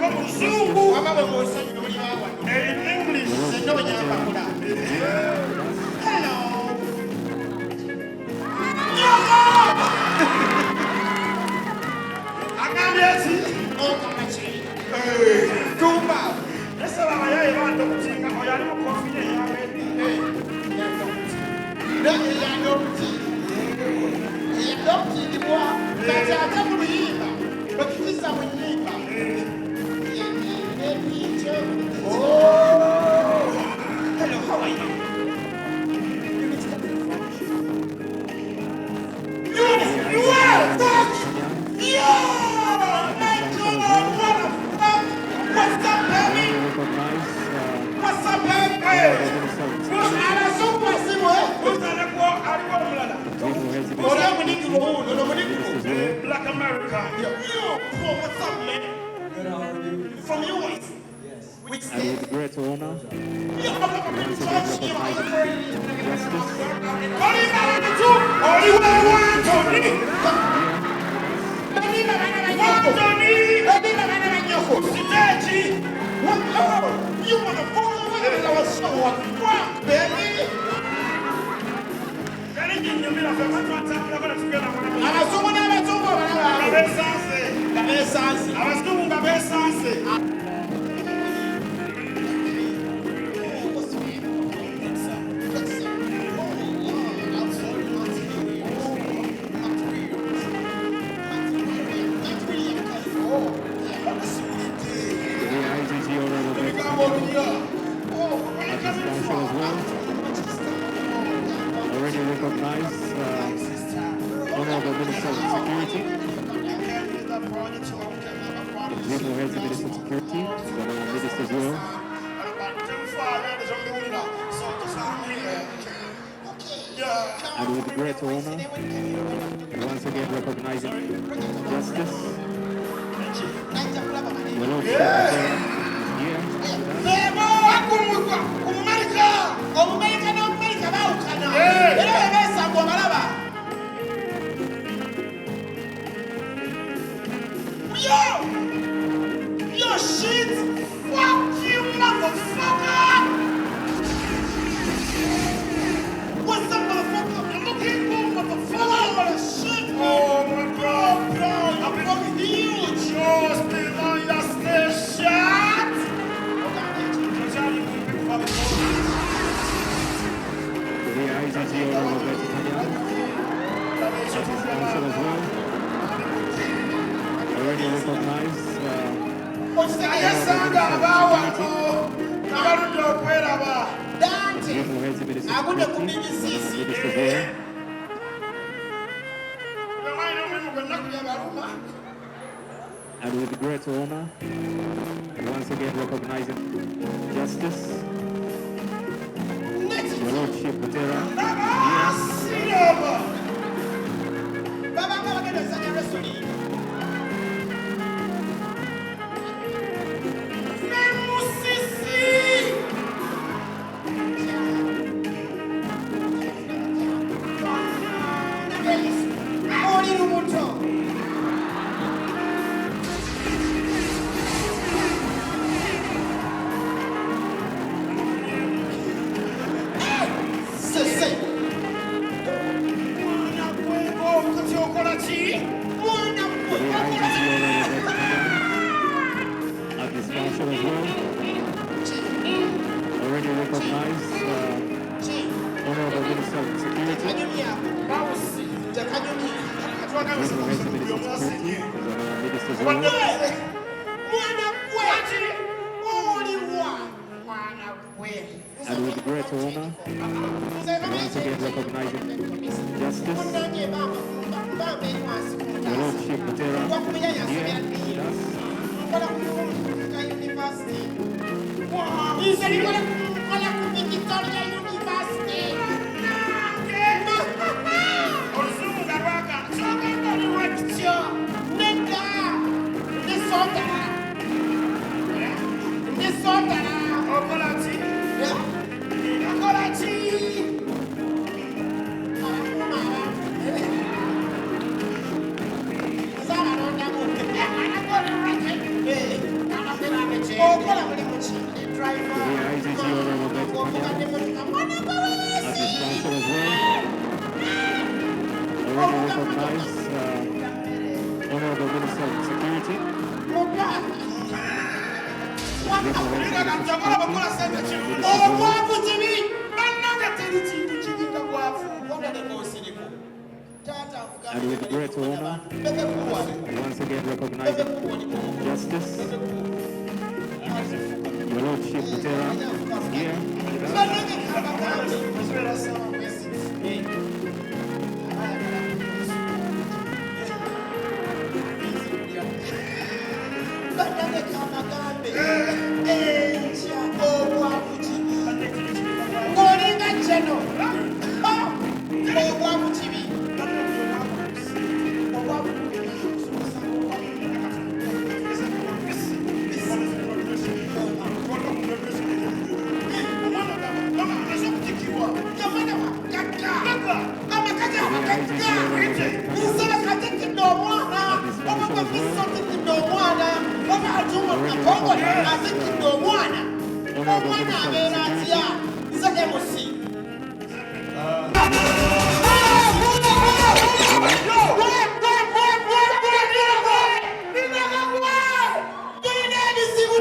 English. Hello. Tumba. Essa lá vai aí, vai, tô contigo. Olha ali, eu confio em hello, how are you? You are fuck! Yo! What's up, baby? What's up, baby? What's Black America. Yo, what's up, man? From US? Yes. Which state? With great honor, Yo, I'm up in church. Yo, I'm up you motherfucker, what is our show? Fuck, baby! already recognized Honorable Minister of Security, General Heads of Minister of Security, Honorable Minister as well. And with great honor, once again recognizing justice, the Lordship is here Yo, shit! Fuck you, motherfucker! What's up, motherfucker? I'm looking for motherfucker! Shit! Oh my god, bro! I'm fucking huge! You're still on your station! the IGG Honorable Betty Kanya, that is council as well. Already recognized General Heads of Minister of Security, and with great honor, once again recognizing justice, Your Lordship Butera, at this council as well. Already recognized Honorable Minister of Security, General Heads of Minister of Security, Honorable Minister as well. And with great honor, once again recognizing justice, Your Lordship Butera, here with us. okola mulimu ki driver IGG order Roberto okukadde Kanyana motoka mwana at bawezi the sponsor as well. Already recognized Honorable Minister of Security. obwavu kibi bannange teri kintu kibi nga bwavu onalekosiriko And with great honor, once again recognizing justice, Your Lordship Butera is here with us. ngolinga jeno obwavu kibi omwana abeera atya nze emusi tulina ebizibu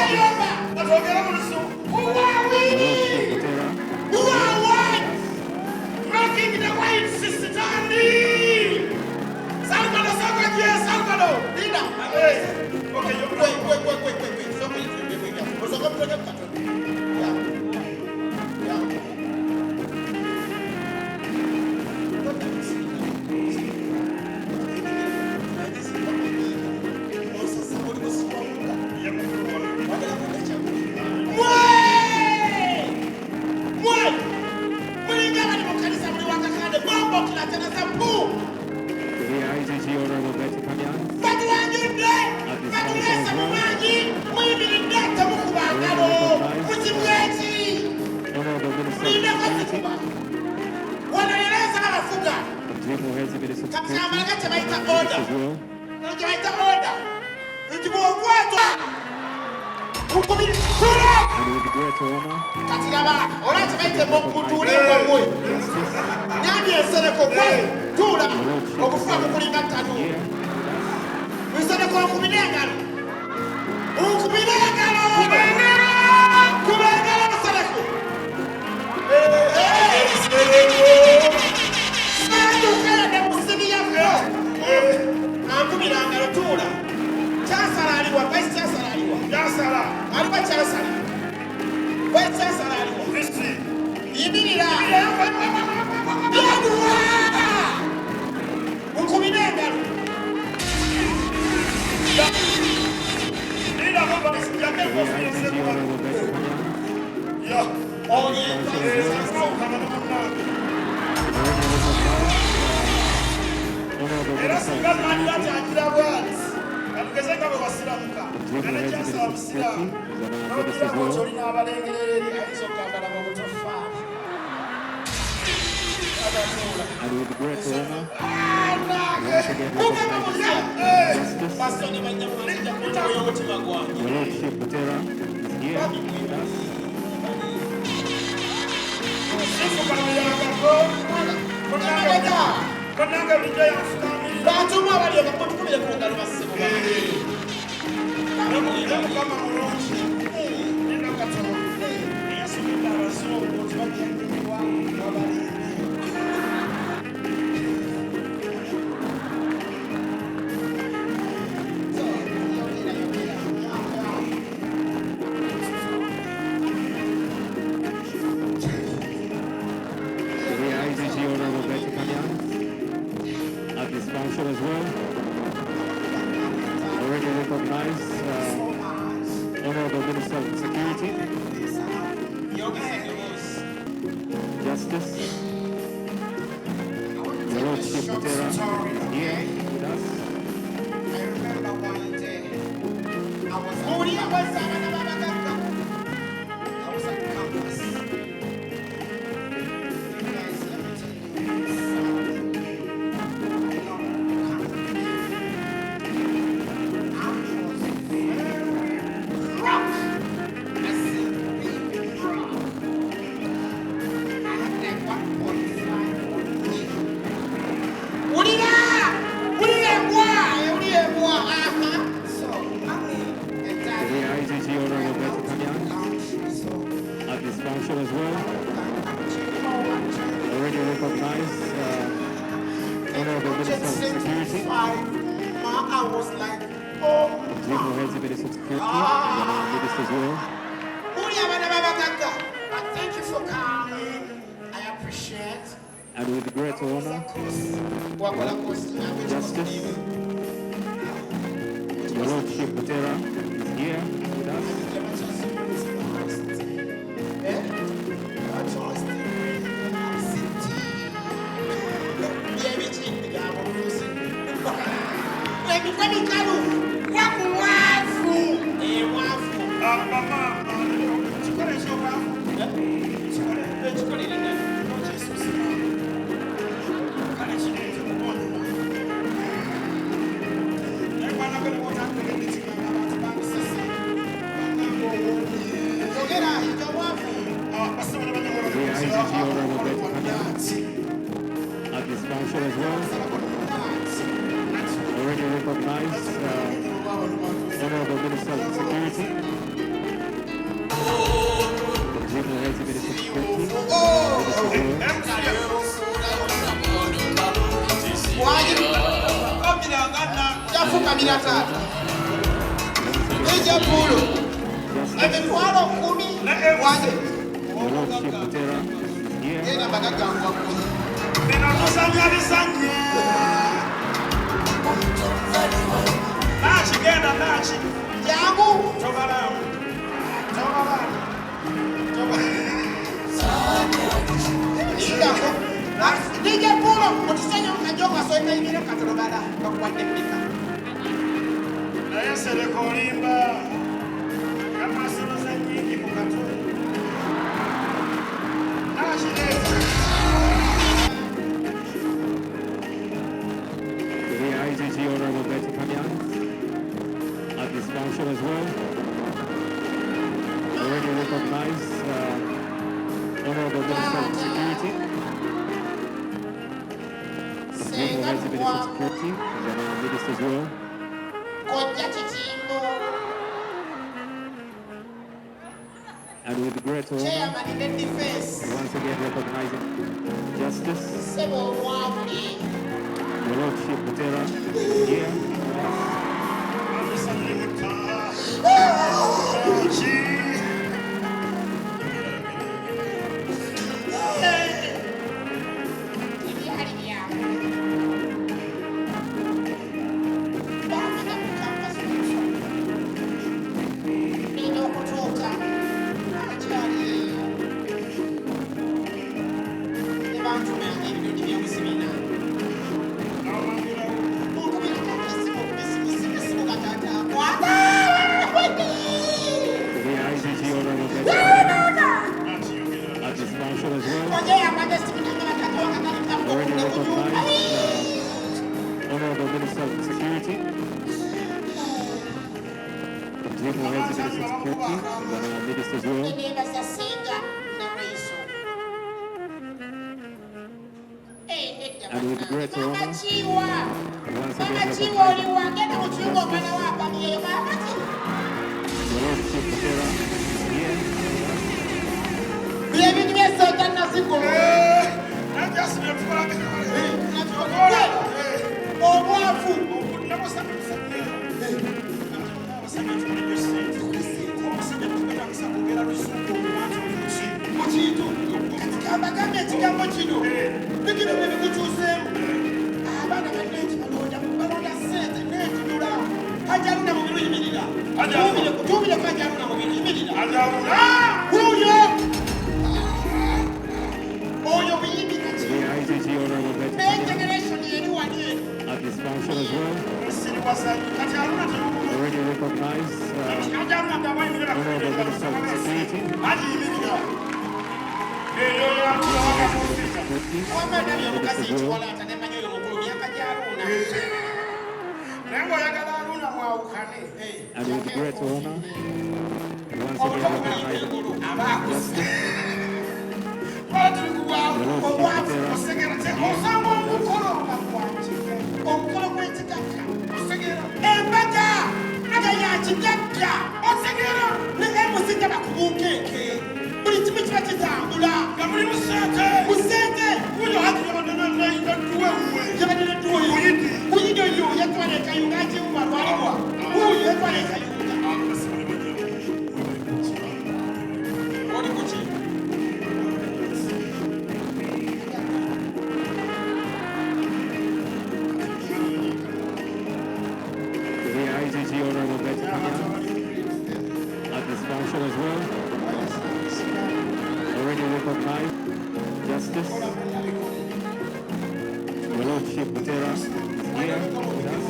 eryawo Rocking the white sister Dandy! Salvador, Salvador! Linda! Okay, wait. So wait. So come to the pattern. Yeah. The IGG order Roberto Kanyana Honorable Minister of Security. Dream Heads Minister of Security as well. And with great honor, katiraba olati baite mutuulingo mwe nyambi ensereko gwe tuula okufa kukulinga ttatu nsereko nkubira engalo kubengalo nsereko sandukende musini yaffe ankubira ngalo tuula kyasala aliwa vice kyasala aliwa aliwa kyasala vice kyasala aliwa yimirira yaduwa nkubira engalo the IGG order Roberto Kanyana Honorable Minister of And with great honor, once again recognizing justice, Your Lordship Butera is here with us. batuma bali bakatukubira ku ngalo basibu The IGG order Roberto Kanyana at the sponsor as well. Already recognized Honorable Minister of Security, Justice, Your Lordship Butera is here with us. Uli abazana n'ababagagga. I was at campus. Guys, let me tell you something. security. We're going to do this as well. But thank you for coming. I appreciate. And with great honor, justice, Your Lordship Butera is here with us. At this function as well, already recognized Honorable Minister of Security, General Health Minister of Security, Your Lordship Butera is here. IGG Honorable Betty Kamyan at this function as well. Already recognized Honorable Minister of Security, General Health Minister of Security, and then our minister as well. And with great honor, once again recognizing justice, Your Lordship Butera is here. At this function as well, already recognized Honorable Minister of Security, General Health Minister of Security, and then our minister as well. And with great honor, once again recognizing Your Lordship Butera is here. IGG Honorable Betty at this function as well, already recognized Honorable Minister of Security, and with great honor, once again recognizing justice, Your Lordship Honorable Betty Panya at this function as well. Already recognized. Justice. Your Lordship Butera is here with us.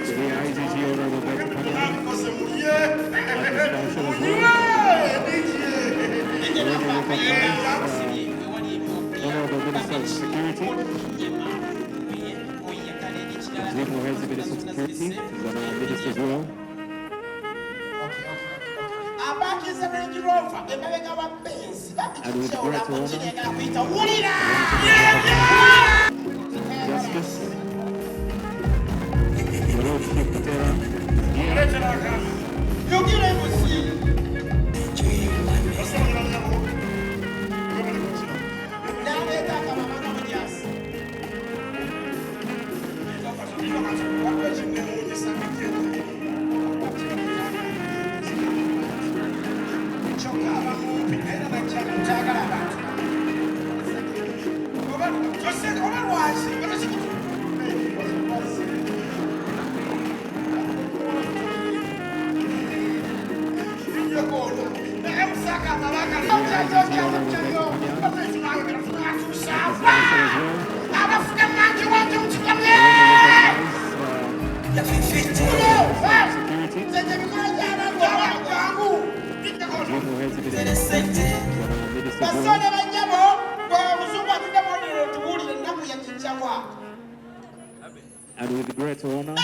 The IGG Honorable Betty Panya at this function as well. Already recognized Honorable Minister of Security. Zimu Hezi Minister of Security is on our minister as well. And with great honor, Justice, Your Lordship Butera is here. And with great honor,